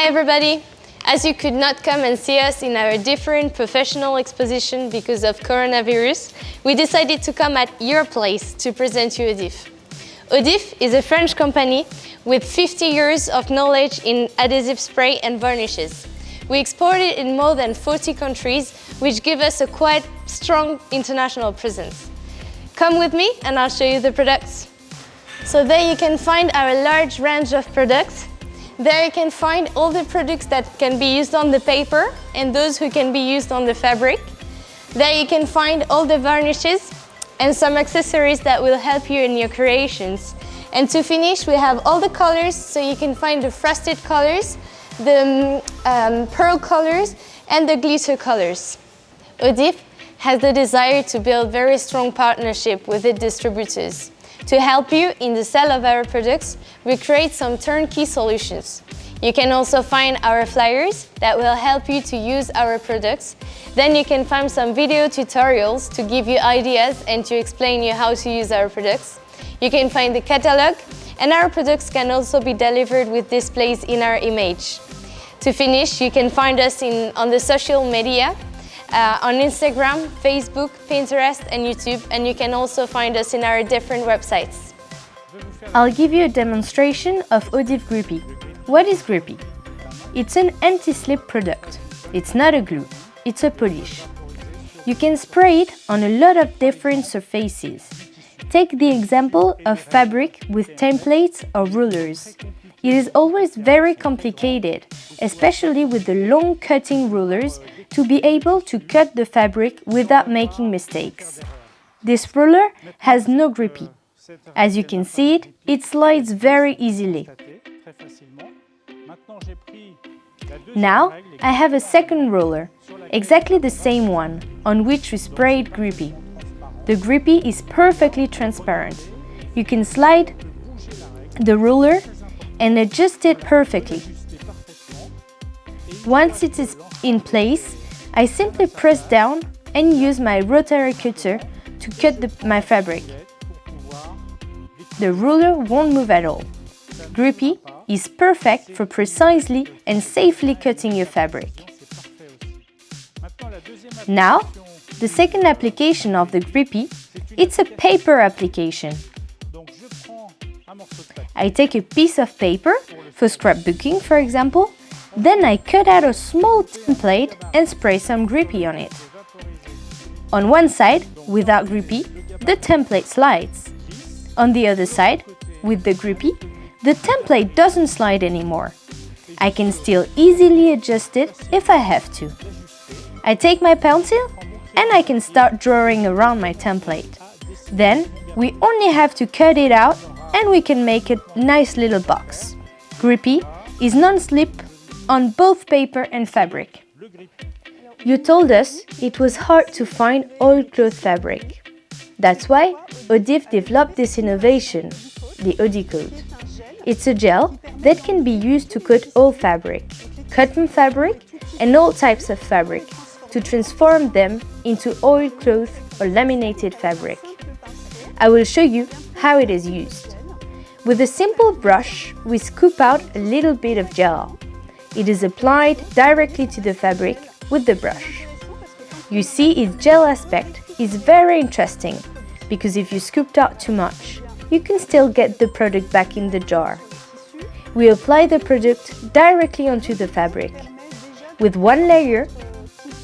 Hi everybody! As you could not come and see us in our different professional exposition because of coronavirus, we decided to come at your place to present you Odif. Odif is a French company with 50 years of knowledge in adhesive spray and varnishes. We export it in more than 40 countries, which give us a quite strong international presence. Come with me and I'll show you the products. So there you can find our large range of products. There you can find all the products that can be used on the paper and those who can be used on the fabric. There you can find all the varnishes and some accessories that will help you in your creations. And to finish, we have all the colors, so you can find the frosted colors, the pearl colors and the glitter colors. Odif has the desire to build very strong partnership with its distributors. To help you in the sale of our products, we create some turnkey solutions. You can also find our flyers that will help you to use our products. Then you can find some video tutorials to give you ideas and to explain you how to use our products. You can find the catalog, and our products can also be delivered with displays in our image. To finish, you can find us on the social media, on Instagram, Facebook, Pinterest and YouTube, and you can also find us in our different websites. I'll give you a demonstration of Odif Grippy. What is Grippy? It's an anti-slip product. It's not a glue, it's a polish. You can spray it on a lot of different surfaces. Take the example of fabric with templates or rulers. It is always very complicated, especially with the long cutting rulers, to be able to cut the fabric without making mistakes. This ruler has no grippy. As you can see it slides very easily. Now I have a second ruler, exactly the same one, on which we sprayed grippy. The grippy is perfectly transparent. You can slide the ruler and adjust it perfectly. Once it is in place, I simply press down and use my rotary cutter to cut my fabric. The ruler won't move at all. Grippy is perfect for precisely and safely cutting your fabric. Now, the second application of the grippy, it's a paper application. I take a piece of paper, for scrapbooking for example, then I cut out a small template and spray some grippy on it. On one side, without grippy, the template slides. On the other side, with the grippy, the template doesn't slide anymore. I can still easily adjust it if I have to. I take my pencil and I can start drawing around my template. Then we only have to cut it out and we can make a nice little box. Grippy is non-slip on both paper and fabric. You told us it was hard to find oilcloth fabric. That's why Odif developed this innovation, the Odicode. It's a gel that can be used to coat all fabric, cotton fabric and all types of fabric, to transform them into oilcloth or laminated fabric. I will show you how it is used. With a simple brush, we scoop out a little bit of gel. It is applied directly to the fabric with the brush. You see, its gel aspect is very interesting, because if you scooped out too much, you can still get the product back in the jar. We apply the product directly onto the fabric. With one layer,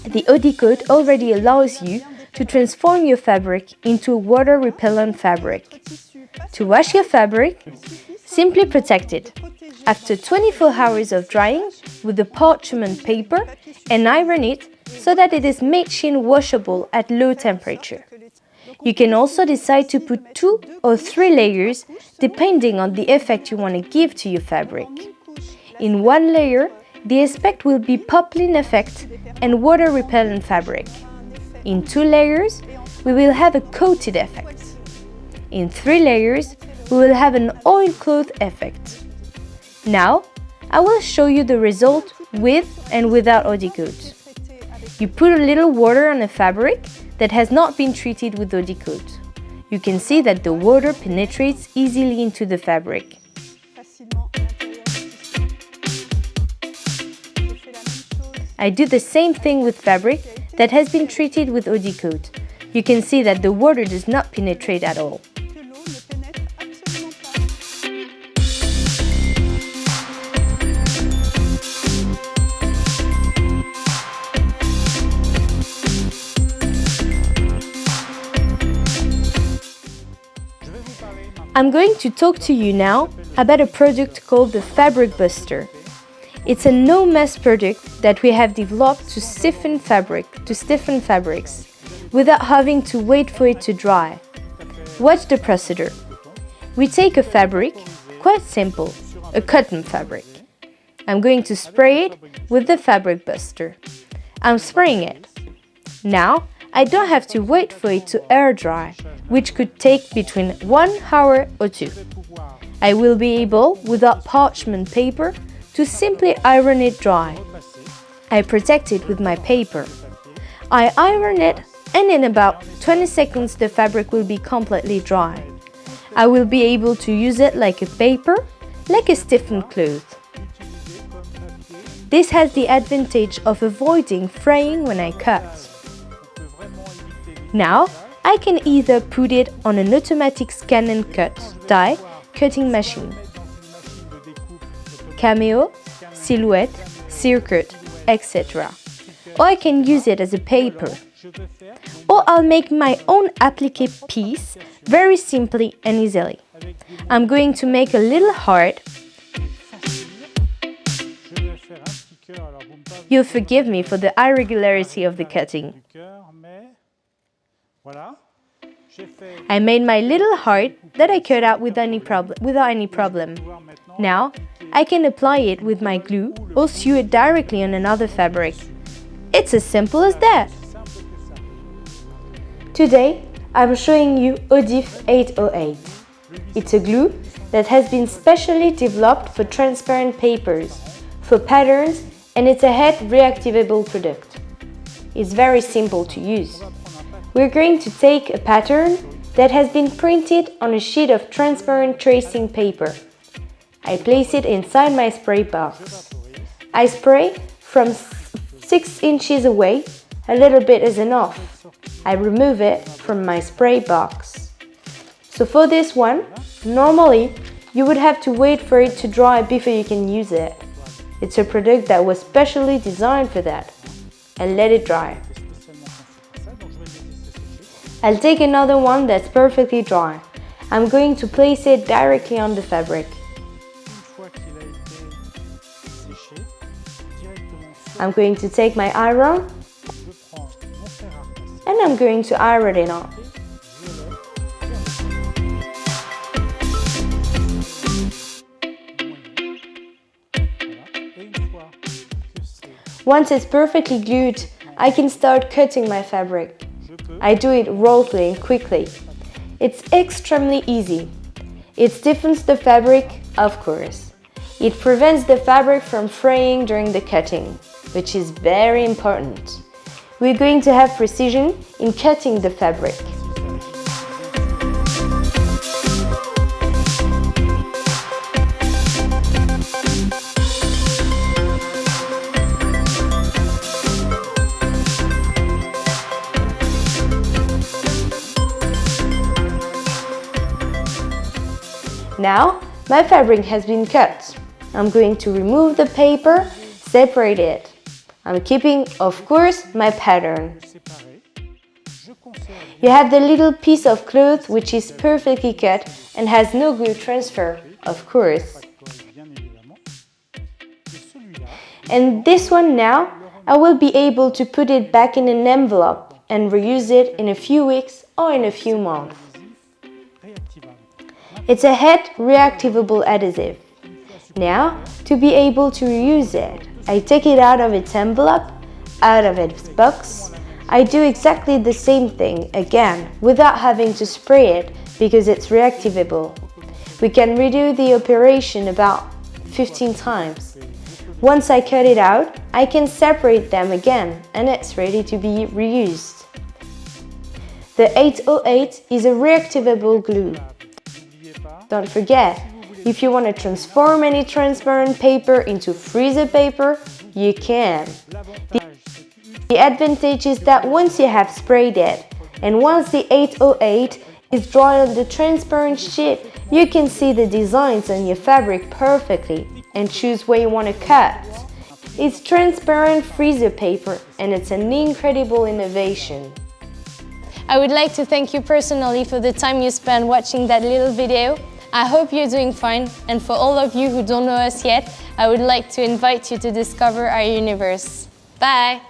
the Odicode already allows you to transform your fabric into a water-repellent fabric. To wash your fabric, simply protect it. After 24 hours of drying with the parchment paper and iron it so that it is machine washable at low temperature. You can also decide to put 2 or 3 layers depending on the effect you want to give to your fabric. In one layer, the aspect will be poplin effect and water-repellent fabric. In 2 layers, we will have a coated effect. In 3 layers, we will have an oilcloth effect. Now, I will show you the result with and without Odicode. You put a little water on a fabric that has not been treated with Odicode. You can see that the water penetrates easily into the fabric. I do the same thing with fabric that has been treated with Eau de Coat. You can see that the water does not penetrate at all. I'm going to talk to you now about a product called the Fabric Buster. It's a no-mess product that we have developed to stiffen fabrics, without having to wait for it to dry. Watch the procedure. We take a fabric, quite simple, a cotton fabric. I'm going to spray it with the Fabric Buster. I'm spraying it. Now, I don't have to wait for it to air dry, which could take between 1 hour or 2. I will be able, without parchment paper, to simply iron it dry. I protect it with my paper. I iron it, and in about 20 seconds the fabric will be completely dry. I will be able to use it like a paper, like a stiffened cloth. This has the advantage of avoiding fraying when I cut. Now, I can either put it on an automatic scan and cut die cutting machine, Cameo, Silhouette, Circuit, etc. Or I can use it as a paper. Or I'll make my own applique piece very simply and easily. I'm going to make a little heart. You'll forgive me for the irregularity of the cutting. I made my little heart that I cut out without any problem. Now, I can apply it with my glue or sew it directly on another fabric. It's as simple as that. Today, I'm showing you Odif 808. It's a glue that has been specially developed for transparent papers, for patterns, and it's a heat reactivable product. It's very simple to use. We're going to take a pattern that has been printed on a sheet of transparent tracing paper. I place it inside my spray box. I spray from 6 inches away, a little bit is enough. I remove it from my spray box. So for this one, normally you would have to wait for it to dry before you can use it. It's a product that was specially designed for that. And let it dry. I'll take another one that's perfectly dry. I'm going to place it directly on the fabric. I'm going to take my iron and I'm going to iron it on. Once it's perfectly glued, I can start cutting my fabric. I do it roughly and quickly. It's extremely easy. It stiffens the fabric, of course. It prevents the fabric from fraying during the cutting, which is very important. We're going to have precision in cutting the fabric. Now, my fabric has been cut. I'm going to remove the paper, separate it. I'm keeping, of course, my pattern. You have the little piece of cloth which is perfectly cut and has no glue transfer, of course. And this one now, I will be able to put it back in an envelope and reuse it in a few weeks or in a few months. It's a heat reactivable adhesive. Now, to be able to reuse it, I take it out of its envelope, out of its box. I do exactly the same thing again without having to spray it because it's reactivable. We can redo the operation about 15 times. Once I cut it out, I can separate them again and it's ready to be reused. The 808 is a reactivable glue. Don't forget, if you want to transform any transparent paper into freezer paper, You can. The advantage is that once you have sprayed it, and once the 808 is dry on the transparent sheet, you can see the designs on your fabric perfectly and choose where you want to cut. It's transparent freezer paper and it's an incredible innovation. I would like to thank you personally for the time you spent watching that little video. I hope you're doing fine, and for all of you who don't know us yet, I would like to invite you to discover our universe. Bye!